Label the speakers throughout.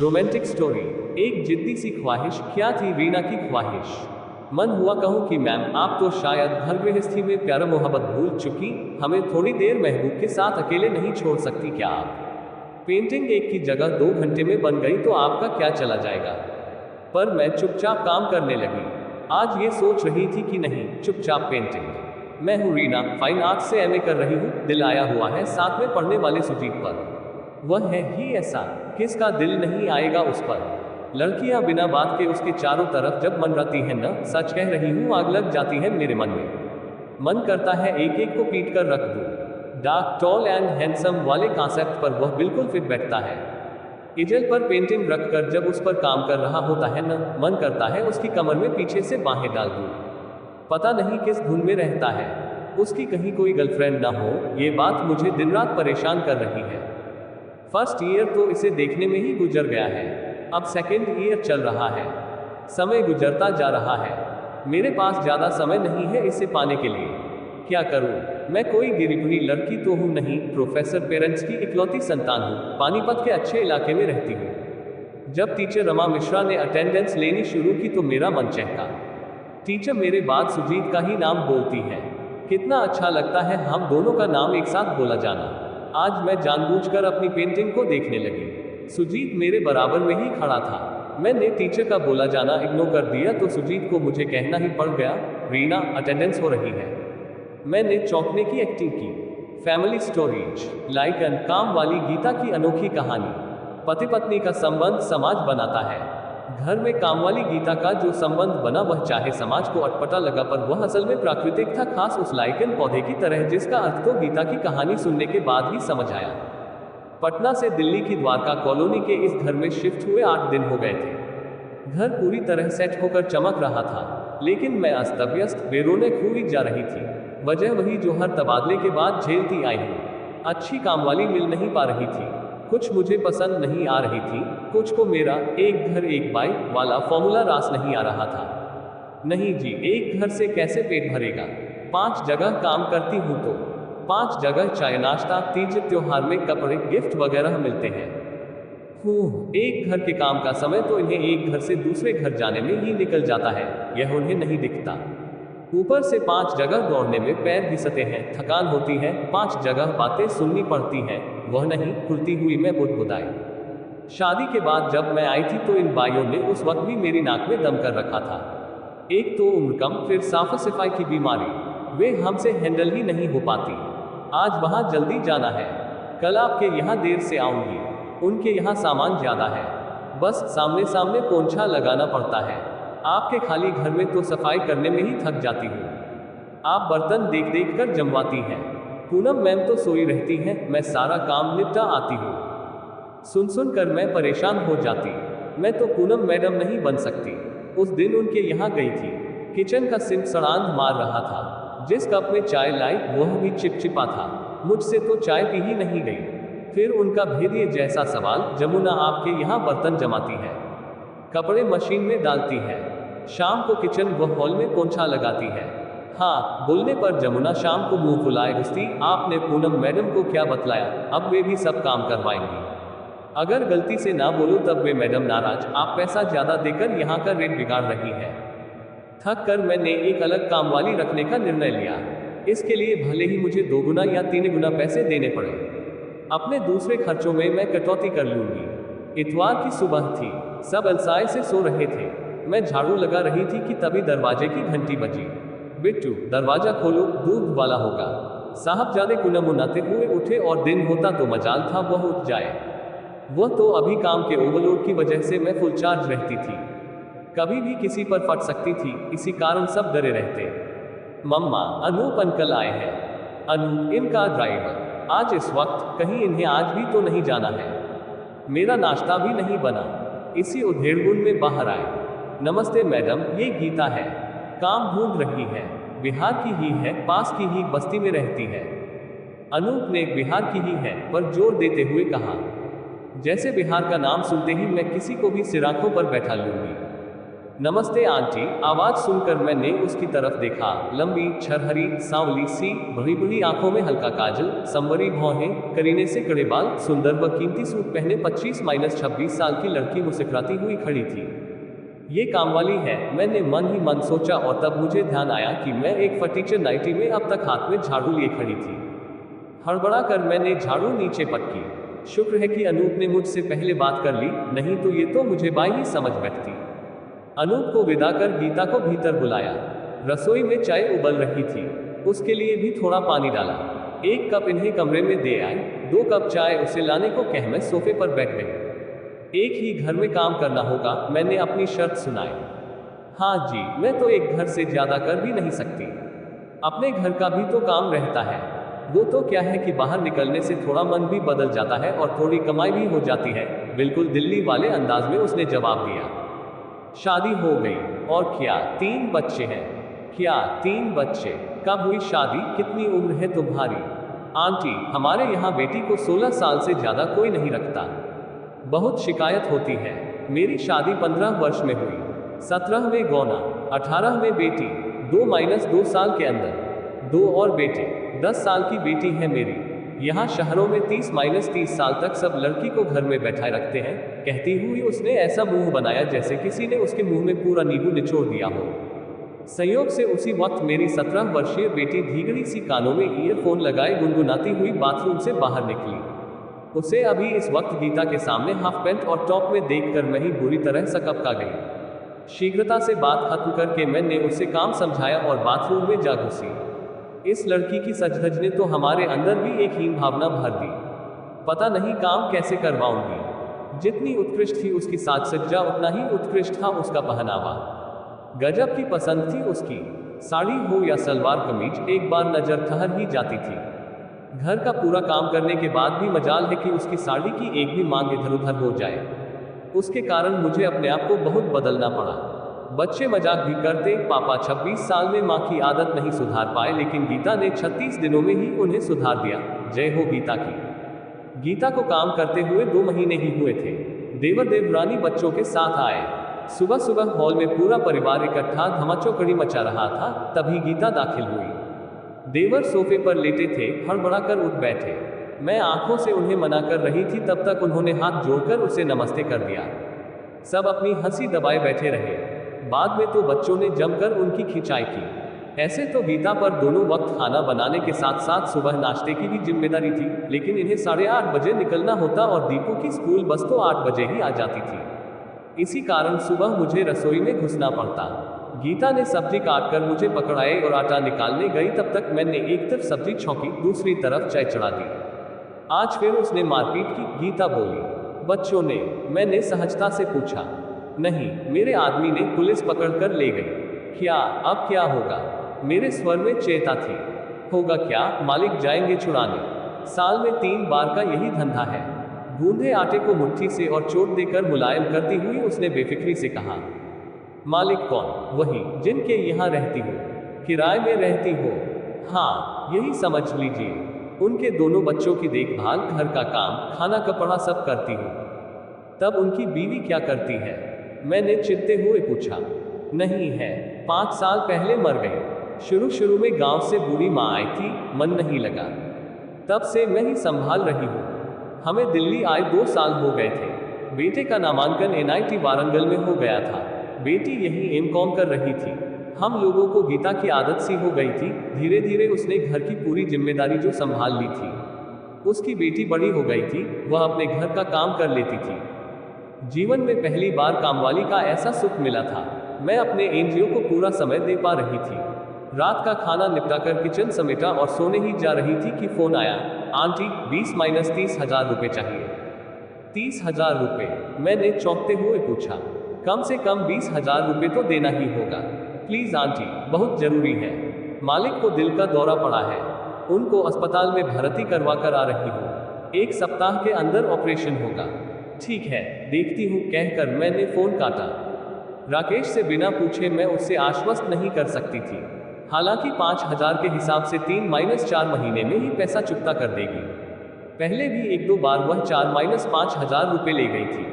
Speaker 1: Romantic story. एक जिद्दी सी ख्वाहिश। क्या थी रीना की ख्वाहिश? मन हुआ कहूँ कि मैम आप तो शायद घर गृहस्थी में प्यार मोहब्बत भूल चुकी, हमें थोड़ी देर महबूब के साथ अकेले नहीं छोड़ सकती क्या आप? पेंटिंग एक की जगह 2 घंटे में बन गई तो आपका क्या चला जाएगा? पर मैं चुपचाप काम करने लगी। आज ये सोच रही थी कि नहीं, चुपचाप पेंटिंग। मैं हूँ रीना, फाइन आर्ट्स से एमए कर रही हूँ। दिल आया हुआ है साथ में पढ़ने वाले सुजीत पर। वह है ही ऐसा, किसका दिल नहीं आएगा उस पर? लड़कियां बिना बात के उसके चारों तरफ जब मंडराती हैं न, सच कह रही हूँ, आग लग जाती है मेरे मन में। मन करता है एक एक को पीट कर रख दूं। डार्क, टॉल एंड हैंडसम वाले कॉन्सेप्ट पर वह बिल्कुल फिट बैठता है। इजल पर पेंटिंग रखकर जब उस पर काम कर रहा होता है न, मन करता है उसकी कमर में पीछे से बाहें डाल दूं। पता नहीं किस धुन में रहता है। उसकी कहीं कोई गर्लफ्रेंड ना हो, ये बात मुझे दिन रात परेशान कर रही है। फर्स्ट ईयर तो इसे देखने में ही गुजर गया है, अब सेकेंड ईयर चल रहा है। समय गुजरता जा रहा है, मेरे पास ज्यादा समय नहीं है इसे पाने के लिए। क्या करूं? मैं कोई गिरी लड़की तो हूं नहीं, प्रोफेसर पेरेंट्स की इकलौती संतान हूं, पानीपत के अच्छे इलाके में रहती हूं। जब टीचर रमा मिश्रा ने अटेंडेंस लेनी शुरू की तो मेरा मन चहका। टीचर मेरे बाद सुजीत का ही नाम बोलती है। कितना अच्छा लगता है हम दोनों का नाम एक साथ बोला जाना। आज मैं जानबूझकर अपनी पेंटिंग को देखने लगी। सुजीत मेरे बराबर में ही खड़ा था। मैंने टीचर का बोला जाना इग्नोर कर दिया तो सुजीत को मुझे कहना ही पड़ गया, रीना अटेंडेंस हो रही है। मैंने चौंकने की एक्टिंग की। फैमिली स्टोरीज, लाइक एंड काम वाली गीता की अनोखी कहानी। पति पत्नी का संबंध समाज बनाता है। घर में काम वाली गीता का जो संबंध बना वह चाहे समाज को अटपटा लगा पर वह असल में प्राकृतिक था, खास उस लाइकन पौधे की तरह जिसका अर्थ तो गीता की कहानी सुनने के बाद ही समझ आया। पटना से दिल्ली की द्वारका कॉलोनी के इस घर में शिफ्ट हुए 8 दिन हो गए थे। घर पूरी तरह सेट होकर चमक रहा था, लेकिन मैं अस्त व्यस्त बेरोनक हुई जा रही थी। वजह वही जो हर तबादले के बाद झेलती आई हूँ। अच्छी काम वाली मिल नहीं पा रही थी, कुछ मुझे पसंद नहीं आ रही थी, कुछ को मेरा एक घर एक बाइक वाला फॉर्मूला रास नहीं आ रहा था। नहीं जी, एक घर से कैसे पेट भरेगा? 5 जगह काम करती हूँ तो 5 जगह चाय नाश्ता, तीज त्योहार में कपड़े गिफ्ट वगैरह मिलते हैं। एक घर के काम का समय तो इन्हें एक घर से दूसरे घर जाने में ही निकल जाता है, यह उन्हें नहीं दिखता। ऊपर से 5 जगह दौड़ने में पैर घिसते हैं, थकान होती है, 5 जगह बातें सुननी पड़ती हैं, वह नहीं खुलती हुई मैं बुदबुदाई। शादी के बाद जब मैं आई थी तो इन बाइयों ने उस वक्त भी मेरी नाक में दम कर रखा था। एक तो उम्र कम, फिर साफ सफाई की बीमारी, वे हमसे हैंडल ही नहीं हो पाती। आज वहां जल्दी जाना है, कल आपके यहाँ देर से आऊंगी। उनके यहाँ सामान ज्यादा है, बस सामने सामने पोंछा लगाना पड़ता है। आपके खाली घर में तो सफाई करने में ही थक जाती हूँ। आप बर्तन देख देख कर जमवाती हैं। पूनम मैम तो सोई रहती हैं, मैं सारा काम निपटा आती हूँ। सुन सुन कर मैं परेशान हो जाती। मैं तो पूनम मैडम नहीं बन सकती। उस दिन उनके यहाँ गई थी, किचन का सिंक सड़ांध मार रहा था। जिस कप में चाय लाई वह भी चिपचिपा था। मुझसे तो चाय पी ही नहीं गई। फिर उनका भेदिए जैसा सवाल, जमुना आपके यहाँ बर्तन जमाती है, कपड़े मशीन में डालती है, शाम को किचन व हॉल में पोंछा लगाती है। हाँ, बोलने पर जमुना शाम को मुंह फुलाए घुसती, आपने पूनम मैडम को क्या बतलाया, अब वे भी सब काम करवाएंगी। अगर गलती से ना बोलो तब वे मैडम नाराज, आप पैसा ज्यादा देकर यहाँ का रेट बिगाड़ रही है। थक कर मैंने एक अलग काम वाली रखने का निर्णय लिया। इसके लिए भले ही मुझे 2 गुना या 3 गुना पैसे देने पड़े। अपने दूसरे खर्चों में मैं कटौती कर लूंगी। इतवार की सुबह थी, सब अलसाए से सो रहे थे। मैं झाड़ू लगा रही थी कि तभी दरवाजे की घंटी बजी। बिट्टू, दरवाजा खोलो, दूध वाला होगा। साहबजादे कुनमुनाते हुए उठे और दिन होता तो मजाल था वह उठ जाए। वह तो अभी काम के ओवरलोड की वजह से मैं फुल चार्ज रहती थी, कभी भी किसी पर फट सकती थी, इसी कारण सब डरे रहते। मम्मा, अनूप अंकल आए हैं। अनूप इनका ड्राइवर। आज इस वक्त कहीं इन्हें आज भी तो नहीं जाना है। मेरा नाश्ता भी नहीं बना। इसी उधेड़बुन में बाहर आए। नमस्ते मैडम, ये गीता है, काम ढूंढ रही है। बिहार की ही है, पास की ही बस्ती में रहती है। अनूप ने बिहार की ही है पर जोर देते हुए कहा, जैसे बिहार का नाम सुनते ही मैं किसी को भी सिराखों पर बैठा लूंगी। नमस्ते आंटी। आवाज सुनकर मैंने उसकी तरफ देखा। लंबी, छरहरी, सांवली सी, बड़ी बड़ी आंखों में हल्का काजल, संवरी भौहें, करीने से कड़े बाल, सुंदर व कीमती सूट पहने 25-26 साल की लड़की मुस्कुराती हुई खड़ी थी। ये कामवाली है, मैंने मन ही मन सोचा और तब मुझे ध्यान आया कि मैं एक फटीचर नाइटी में अब तक हाथ में झाड़ू लिए खड़ी थी। हड़बड़ा कर मैंने झाड़ू नीचे पटकी। शुक्र है कि अनूप ने मुझसे पहले बात कर ली, नहीं तो ये तो मुझे बाई ही समझ बैठती। अनूप को विदा कर गीता को भीतर बुलाया। रसोई में चाय उबल रही थी, उसके लिए भी थोड़ा पानी डाला। एक कप इन्हें कमरे में दे आए। 2 कप चाय उसे लाने को कह मैं सोफे पर बैठ गई। एक ही घर में काम करना होगा, मैंने अपनी शर्त सुनाई। हाँ जी, मैं तो एक घर से ज्यादा कर भी नहीं सकती। अपने घर का भी तो काम रहता है। वो तो क्या है कि बाहर निकलने से थोड़ा मन भी बदल जाता है और थोड़ी कमाई भी हो जाती है, बिल्कुल दिल्ली वाले अंदाज में उसने जवाब दिया। शादी हो गई। और क्या 3 बच्चे हैं? क्या 3 बच्चे? कब हुई शादी? कितनी उम्र है तुम्हारी? आंटी, हमारे यहाँ बेटी को 16 साल से ज्यादा कोई नहीं रखता। बहुत शिकायत होती है। मेरी शादी 15 वर्ष में हुई, 17 में गौना, 18 में बेटी, 2-2 साल के अंदर 2 और बेटे, 10 साल की बेटी है मेरी। यहाँ शहरों में 30-30 साल तक सब लड़की को घर में बैठाए रखते हैं। कहती हुई उसने ऐसा मुंह बनाया जैसे किसी ने उसके मुंह में पूरा नींबू निचोड़ दिया हो। संयोग से उसी वक्त मेरी 17 वर्षीय बेटी धीगड़ी सी कानों में ईयरफोन लगाए गुनगुनाती हुई बाथरूम से बाहर निकली। उसे अभी इस वक्त गीता के सामने हाफ पैंट और टॉप में देखकर मैं ही बुरी तरह सकपका गई। शीघ्रता से बात खत्म करके मैंने उसे काम समझाया और बाथरूम में जा घुसी। इस लड़की की सजधज ने तो हमारे अंदर भी एक हीन भावना भर दी। पता नहीं काम कैसे करवाऊंगी। जितनी उत्कृष्ट थी उसकी साज सज्जा, उतना ही उत्कृष्ट था उसका पहनावा। गजब की पसंद थी उसकी। साड़ी हो या सलवार कमीज, एक बार नजर ठहर ही जाती थी। घर का पूरा काम करने के बाद भी मजाल है कि उसकी साड़ी की एक भी मांग इधर उधर हो जाए। उसके कारण मुझे अपने आप को बहुत बदलना पड़ा। बच्चे मजाक भी करते, पापा 26 साल में माँ की आदत नहीं सुधार पाए, लेकिन गीता ने 36 दिनों में ही उन्हें सुधार दिया। जय हो गीता की। गीता को काम करते हुए 2 महीने ही हुए थे। देवर देवरानी बच्चों के साथ आए। सुबह सुबह हॉल में पूरा परिवार इकट्ठा धमाचौकड़ी मचा रहा था, तभी गीता दाखिल हुई। देवर सोफे पर लेटे थे, हड़बड़ाकर उठ बैठे। मैं आंखों से उन्हें मना कर रही थी, तब तक उन्होंने हाथ जोड़कर उसे नमस्ते कर दिया। सब अपनी हंसी दबाए बैठे रहे। बाद में तो बच्चों ने जमकर उनकी खिंचाई की। ऐसे तो गीता पर दोनों वक्त खाना बनाने के साथ साथ सुबह नाश्ते की भी जिम्मेदारी थी, लेकिन इन्हें 8:30 बजे निकलना होता और दीपू की स्कूल बस तो 8 बजे ही आ जाती थी। इसी कारण सुबह मुझे रसोई में घुसना पड़ता। गीता ने सब्जी काटकर मुझे पकड़ाए और आटा निकालने गई, तब तक मैंने एक तरफ सब्जी छौंकी, दूसरी तरफ चाय चढ़ा दी। आज फिर उसने मारपीट की, गीता बोली। बच्चों ने? मैंने सहजता से पूछा। नहीं, मेरे आदमी ने पुलिस पकड़कर ले गई। क्या? अब क्या होगा? मेरे स्वर में चेता थी। होगा क्या, मालिक जाएंगे छुड़ाने। साल में 3 बार का यही धंधा है। गूंधे आटे को मुट्ठी से और चोट देकर मुलायम करती हुई उसने बेफिक्री से कहा। मालिक कौन? वही जिनके यहाँ रहती हो। किराए में रहती हो? हाँ, यही समझ लीजिए। उनके दोनों बच्चों की देखभाल, घर का काम, खाना कपड़ा सब करती हूँ। तब उनकी बीवी क्या करती है? मैंने चिढ़ते हुए पूछा। नहीं है, 5 साल पहले मर गई। शुरू में गांव से बूढ़ी माँ आई थी, मन नहीं लगा। तब से मैं ही संभाल रही हूँ। हमें दिल्ली आए 2 साल हो गए थे। बेटे का नामांकन NIT वारंगल में हो गया था। बेटी यही MCOM कर रही थी। हम लोगों को गीता की आदत सी हो गई थी। धीरे धीरे उसने घर की पूरी जिम्मेदारी जो संभाल ली थी। उसकी बेटी बड़ी हो गई थी, वह अपने घर का काम कर लेती थी। जीवन में पहली बार कामवाली का ऐसा सुख मिला था। मैं अपने NGO को पूरा समय दे पा रही थी। रात का खाना निपटाकर किचन समेटा और सोने ही जा रही थी कि फोन आया। आंटी, 20-30 हजार रुपए चाहिए। 30 हजार रुपए? मैंने चौंकते हुए पूछा। कम से कम 20 हजार रुपए तो देना ही होगा। प्लीज आंटी, बहुत जरूरी है। मालिक को दिल का दौरा पड़ा है। उनको अस्पताल में भर्ती करवा कर आ रही हूँ। 1 सप्ताह के अंदर ऑपरेशन होगा। ठीक है, देखती हूँ, कहकर मैंने फोन काटा। राकेश से बिना पूछे मैं उससे आश्वस्त नहीं कर सकती थी। हालांकि 5,000 के हिसाब से 3-4 महीने में ही पैसा चुकता कर देगी। पहले भी 1-2 बार वह 4-5 हजार रुपए ले गई थी।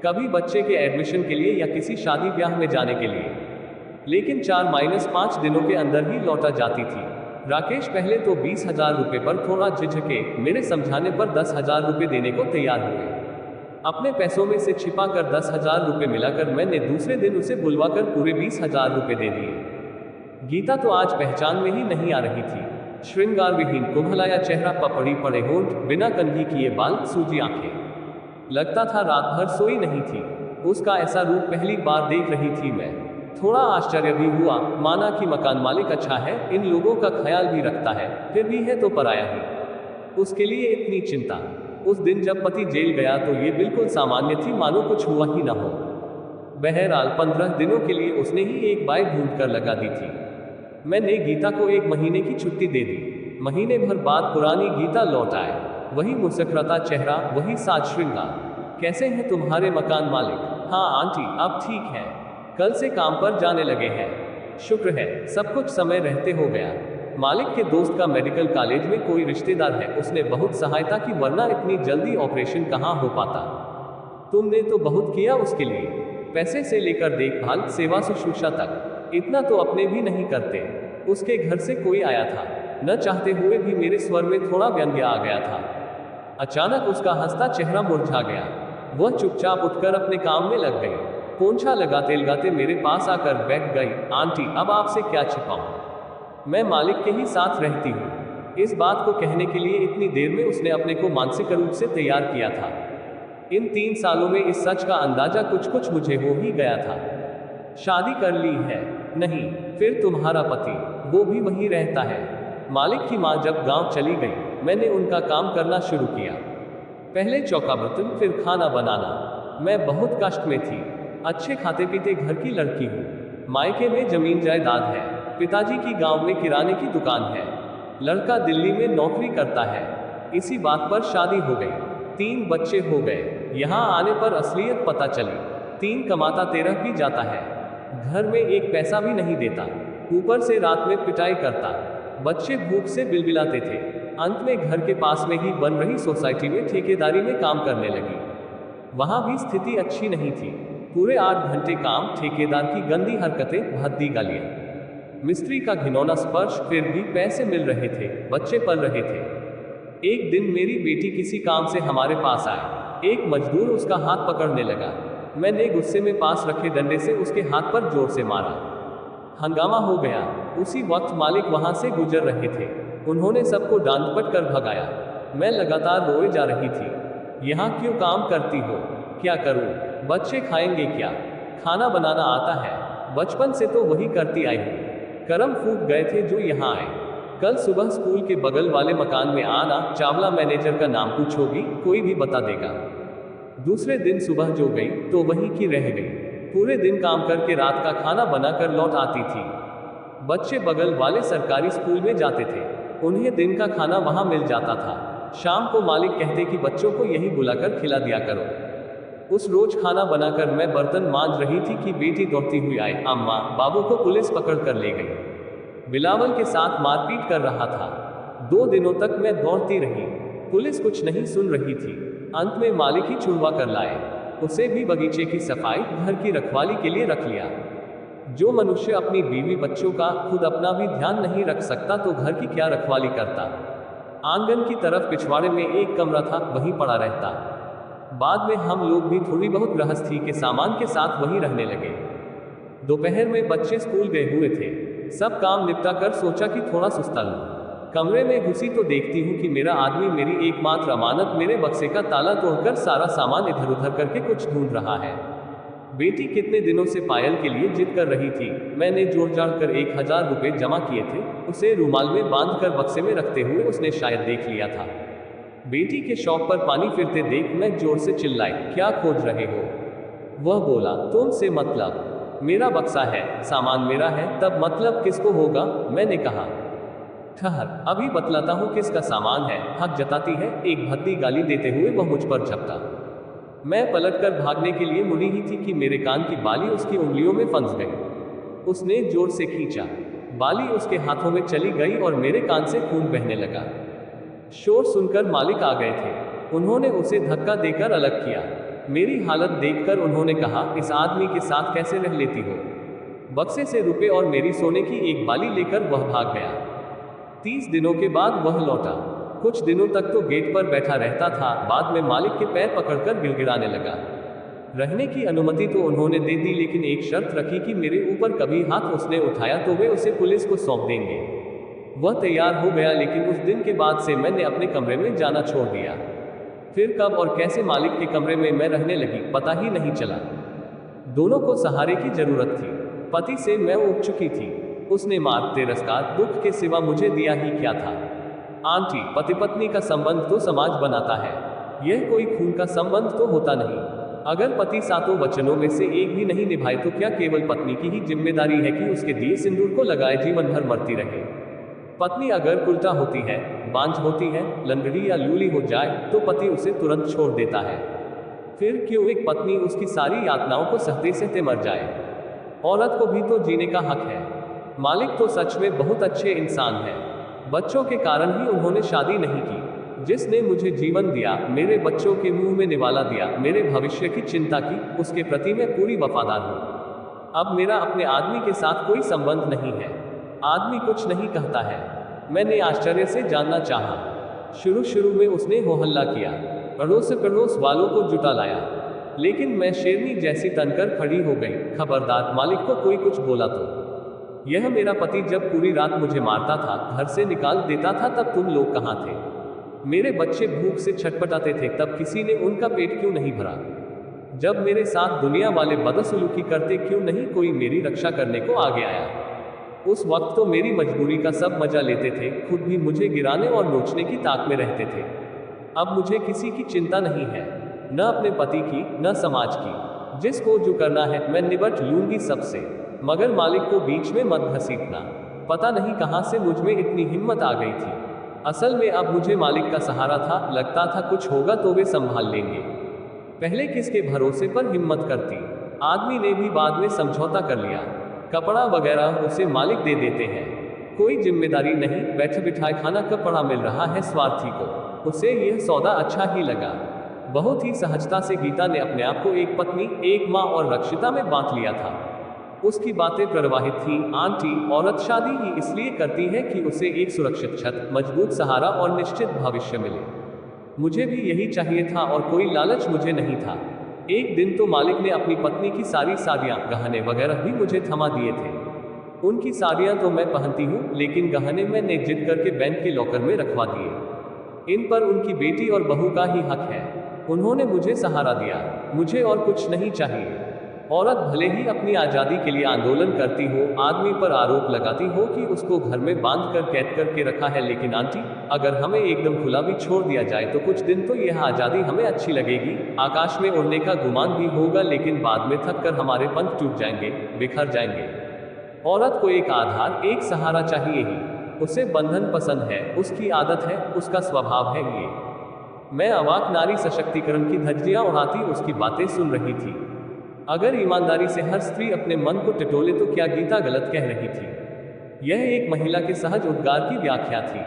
Speaker 1: कभी बच्चे के एडमिशन के लिए या किसी शादी ब्याह में जाने के लिए, लेकिन 4-5 दिनों के अंदर ही लौटा जाती थी। राकेश पहले तो 20,000 रुपये पर थोड़ा झिझके, मेरे समझाने पर 10,000 रुपये देने को तैयार हुए। अपने पैसों में से छिपा कर 10,000 रुपये मिलाकर मैंने दूसरे दिन उसे बुलवाकर पूरे 20,000 रुपये दे दिए। गीता तो आज पहचान में ही नहीं आ रही थी। श्रृंगार विहीन कुम्हलाया चेहरा, पपड़ी पड़े होंठ, बिना कंघी किए बाल, सूजी आंखें। लगता था रात भर सोई नहीं थी। उसका ऐसा रूप पहली बार देख रही थी मैं। थोड़ा आश्चर्य भी हुआ, माना कि मकान मालिक अच्छा है, इन लोगों का ख्याल भी रखता है, फिर भी है तो पराया ही, उसके लिए इतनी चिंता। उस दिन जब पति जेल गया तो ये बिल्कुल सामान्य थी, मानो कुछ हुआ ही ना हो। बहरहाल 15 दिनों के लिए उसने ही एक बाई ढूंढ कर लगा दी थी। मैंने गीता को 1 महीने की छुट्टी दे दी। महीने भर बाद पुरानी गीता लौट आए। वही मुस्कुराता चेहरा, वही साज श्रृंगार। कैसे हैं तुम्हारे मकान मालिक? हाँ आंटी, अब ठीक है, कल से काम पर जाने लगे हैं। शुक्र है, सब कुछ समय रहते हो गया। मालिक के दोस्त का मेडिकल कॉलेज में कोई रिश्तेदार है, उसने बहुत सहायता की, वरना इतनी जल्दी ऑपरेशन कहाँ हो पाता। तुमने तो बहुत किया उसके लिए, पैसे से लेकर देखभाल, सेवा शुश्रूषा तक। इतना तो अपने भी नहीं करते। उसके घर से कोई आया था, न चाहते हुए भी मेरे स्वर में थोड़ा व्यंग्य आ गया था। अचानक उसका हंसता चेहरा मुरझा गया। वह चुपचाप उठकर अपने काम में लग गई। पोंछा लगाते लगाते मेरे पास आकर बैठ गई। आंटी, अब आपसे क्या छिपाऊं, मैं मालिक के ही साथ रहती हूँ। इस बात को कहने के लिए इतनी देर में उसने अपने को मानसिक रूप से तैयार किया था। इन 3 सालों में इस सच का अंदाजा कुछ कुछ मुझे हो ही गया था। शादी कर ली है? नहीं। फिर तुम्हारा पति? वो भी वहीं रहता है। मालिक की माँ जब गांव चली गई, मैंने उनका काम करना शुरू किया। पहले चौका बर्तन, फिर खाना बनाना। मैं बहुत कष्ट में थी। अच्छे खाते पीते घर की लड़की हूँ। मायके में जमीन जायदाद है। पिताजी की गांव में किराने की दुकान है। लड़का दिल्ली में नौकरी करता है। इसी बात पर शादी हो गई। 3 बच्चे हो गए। यहाँ आने पर असलियत पता चली। 3 कमाता 13 भी जाता है। घर में एक पैसा भी नहीं देता, ऊपर से रात में पिटाई करता। बच्चे भूख से बिलबिलाते थे। अंत में घर के पास में ही बन रही सोसाइटी में ठेकेदारी में काम करने लगी। वहाँ भी स्थिति अच्छी नहीं थी। पूरे 8 घंटे काम, ठेकेदार की गंदी हरकतें, भद्दी गालियां, मिस्त्री का घिनौना स्पर्श, फिर भी पैसे मिल रहे थे, बच्चे पल रहे थे। एक दिन मेरी बेटी किसी काम से हमारे पास आए। एक मजदूर उसका हाथ पकड़ने लगा। मैंने गुस्से में पास रखे डंडे से उसके हाथ पर जोर से मारा। हंगामा हो गया। उसी वक्त मालिक वहां से गुजर रहे थे। उन्होंने सबको डांट पट कर भगाया। मैं लगातार रोए जा रही थी। यहाँ क्यों काम करती हो? क्या करूं? बच्चे खाएंगे क्या? खाना बनाना आता है? बचपन से तो वही करती आई हूँ। करम फूट गए थे जो यहाँ आए। कल सुबह स्कूल के बगल वाले मकान में आना, चावला मैनेजर का नाम पूछोगी, कोई भी बता देगा। दूसरे दिन सुबह जो गई तो वहीं की रह गई। पूरे दिन काम करके रात का खाना बनाकर लौट आती थी। बच्चे बगल वाले सरकारी स्कूल में जाते थे, उन्हें दिन का खाना वहां मिल जाता था। शाम को मालिक कहते कि बच्चों को यही बुलाकर खिला दिया करो। उस रोज खाना बनाकर मैं बर्तन मांज रही थी कि बेटी दौड़ती हुई आई। अम्मा, बाबू को पुलिस पकड़ कर ले गई। बिलावल के साथ मारपीट कर रहा था। 2 दिनों तक मैं दौड़ती रही। पुलिस कुछ नहीं सुन रही थी। अंत में मालिक ही छुड़वा कर लाए। उसे भी बगीचे की सफाई, घर की रखवाली के लिए रख लिया। जो मनुष्य अपनी बीवी बच्चों का, खुद अपना भी ध्यान नहीं रख सकता तो घर की क्या रखवाली करता। आंगन की तरफ पिछवाड़े में एक कमरा था, वहीं पड़ा रहता। बाद में हम लोग भी थोड़ी बहुत गृहस्थी के सामान के साथ वहीं रहने लगे। दोपहर में बच्चे स्कूल गए हुए थे। सब काम निपटा कर सोचा कि थोड़ा सुस्ता लूं। कमरे में घुसी तो देखती हूँ कि मेरा आदमी मेरी एकमात्र अमानत मेरे बक्से का ताला तोड़कर सारा सामान इधर उधर करके कुछ ढूंढ रहा है। बेटी कितने दिनों से पायल के लिए जिद कर रही थी। मैंने जोड़ जाड़ कर 1,000 रुपये जमा किए थे। उसे रूमाल में बांधकर बक्से में रखते हुए उसने शायद देख लिया था। बेटी के शौक पर पानी फिरते देख मैं जोर से चिल्लाई, क्या खोज रहे हो? वह बोला, तुमसे मतलब? मेरा बक्सा है, सामान मेरा है, तब मतलब किसको होगा? मैंने कहा, ठहर, अभी बतलाता हूँ किसका सामान है। हक जताती है। एक भद्दी गाली देते हुए वह मुझ पर झपटा। मैं पलटकर भागने के लिए मुड़ी ही थी कि मेरे कान की बाली उसकी उंगलियों में फंस गई। उसने जोर से खींचा। बाली उसके हाथों में चली गई और मेरे कान से खून बहने लगा। शोर सुनकर मालिक आ गए थे। उन्होंने उसे धक्का देकर अलग किया। मेरी हालत देखकर उन्होंने कहा, इस आदमी के साथ कैसे रह लेती हो। बक्से से रुपए और मेरी सोने की एक बाली लेकर वह भाग गया। 30 दिनों के बाद वह लौटा। कुछ दिनों तक तो गेट पर बैठा रहता था, बाद में मालिक के पैर पकड़कर गिड़गिड़ाने लगा। रहने की अनुमति तो उन्होंने दे दी, लेकिन एक शर्त रखी कि मेरे ऊपर कभी हाथ उसने उठाया तो वे उसे पुलिस को सौंप देंगे। वह तैयार हो गया, लेकिन उस दिन के बाद से मैंने अपने कमरे में जाना छोड़ दिया। फिर कब और कैसे मालिक के कमरे में मैं रहने लगी, पता ही नहीं चला। दोनों को सहारे की जरूरत थी। पति से मैं ऊब चुकी थी। उसने मार्ग, तिरस्कार, दुख के सिवा मुझे दिया ही क्या था। आंटी, पति पत्नी का संबंध तो समाज बनाता है, यह कोई खून का संबंध तो होता नहीं। अगर पति सातों वचनों में से एक भी नहीं निभाए तो क्या केवल पत्नी की ही जिम्मेदारी है कि उसके दिए सिंदूर को लगाए जीवन भर मरती रहे। पत्नी अगर उल्टा होती है, बांझ होती है, लंगड़ी या लूली हो जाए तो पति उसे तुरंत छोड़ देता है। फिर क्यों एक पत्नी उसकी सारी यातनाओं को सहते सहते मर जाए। औरत को भी तो जीने का हक है। मालिक तो सच में बहुत अच्छे इंसान है। बच्चों के कारण ही उन्होंने शादी नहीं की। जिसने मुझे जीवन दिया, मेरे बच्चों के मुंह में निवाला दिया, मेरे भविष्य की चिंता की, उसके प्रति मैं पूरी वफादार हूँ। अब मेरा अपने आदमी के साथ कोई संबंध नहीं है। आदमी कुछ नहीं कहता है। मैंने आश्चर्य से जानना चाहा। शुरू में उसने हो हल्ला किया, पड़ोस पड़ोस वालों को जुटा लाया, लेकिन मैं शेरनी जैसी तनकर खड़ी हो गई। खबरदार, मालिक को कोई कुछ बोला तो। यह मेरा पति जब पूरी रात मुझे मारता था, घर से निकाल देता था, तब तुम लोग कहाँ थे। मेरे बच्चे भूख से छटपटाते थे, तब किसी ने उनका पेट क्यों नहीं भरा। जब मेरे साथ दुनिया वाले बदसलूकी करते, क्यों नहीं कोई मेरी रक्षा करने को आगे आया। उस वक्त तो मेरी मजबूरी का सब मजा लेते थे, खुद भी मुझे गिराने और नोचने की ताक में रहते थे। अब मुझे किसी की चिंता नहीं है, न अपने पति की, न समाज की। जिसको जो करना है मैं निपट लूंगी सबसे, मगर मालिक को बीच में मत घसीटना। पता नहीं कहां से मुझ में इतनी हिम्मत आ गई थी। असल में अब मुझे मालिक का सहारा था। लगता था कुछ होगा तो वे संभाल लेंगे। पहले किसके भरोसे पर हिम्मत करती। आदमी ने भी बाद में समझौता कर लिया। कपड़ा वगैरह उसे मालिक दे देते हैं, कोई जिम्मेदारी नहीं, बैठे बिठाए खाना कपड़ा मिल रहा है स्वार्थी को। उसे यह सौदा अच्छा ही लगा। बहुत ही सहजता से गीता ने अपने आप को एक पत्नी, एक माँ और रक्षिता में बांट लिया था। उसकी बातें प्रवाहित थी, आंटी, औरत शादी ही इसलिए करती है कि उसे एक सुरक्षित छत, मजबूत सहारा और निश्चित भविष्य मिले। मुझे भी यही चाहिए था और कोई लालच मुझे नहीं था। एक दिन तो मालिक ने अपनी पत्नी की सारी साड़ियाँ, गहने वगैरह भी मुझे थमा दिए थे। उनकी साड़ियाँ तो मैं पहनती हूँ, लेकिन गहने मैंने जिद करके बैंक के लॉकर में रखवा दिए। इन पर उनकी बेटी और बहू का ही हक है। उन्होंने मुझे सहारा दिया, मुझे और कुछ नहीं चाहिए। औरत भले ही अपनी आज़ादी के लिए आंदोलन करती हो, आदमी पर आरोप लगाती हो कि उसको घर में बांध कर कैद करके रखा है, लेकिन आंटी, अगर हमें एकदम खुला भी छोड़ दिया जाए तो कुछ दिन तो यह आज़ादी हमें अच्छी लगेगी। आकाश में उड़ने का गुमान भी होगा, लेकिन बाद में थक कर हमारे पंख टूट जाएंगे, बिखर जाएंगे। औरत को एक आधार, एक सहारा चाहिए ही। उसे बंधन पसंद है, उसकी आदत है, उसका स्वभाव है ये। मैं अवाक नारी सशक्तिकरण की धज्जियां उड़ाती उसकी बातें सुन रही थी। अगर ईमानदारी से हर स्त्री अपने मन को टटोले तो क्या गीता गलत कह रही थी। यह एक महिला के सहज उद्गार की व्याख्या थी।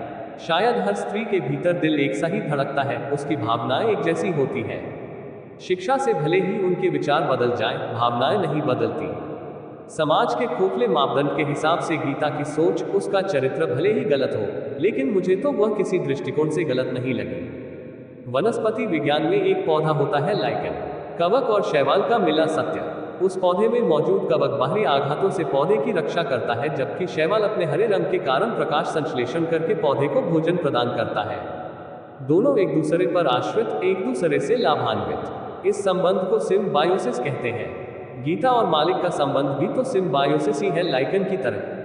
Speaker 1: शायद हर स्त्री के भीतर दिल एक सा ही धड़कता है, उसकी भावनाएं एक जैसी होती है। शिक्षा से भले ही उनके विचार बदल जाएं, भावनाएं नहीं बदलती। समाज के खोखले मापदंड के हिसाब से गीता की सोच, उसका चरित्र भले ही गलत हो, लेकिन मुझे तो वह किसी दृष्टिकोण से गलत नहीं लगी। वनस्पति विज्ञान में एक पौधा होता है लाइकन, कवक और शैवाल का मिला सत्य। उस पौधे में मौजूद कवक बाहरी आघातों से पौधे की रक्षा करता है, जबकि शैवाल अपने हरे रंग के कारण प्रकाश संश्लेषण करके पौधे को भोजन प्रदान करता है। दोनों एक दूसरे पर आश्रित, एक दूसरे से लाभान्वित। इस संबंध को सिम्बायोसिस कहते हैं। गीता और मालिक का संबंध भी तो सिम्बायोसिस ही है, लाइकन की तरह।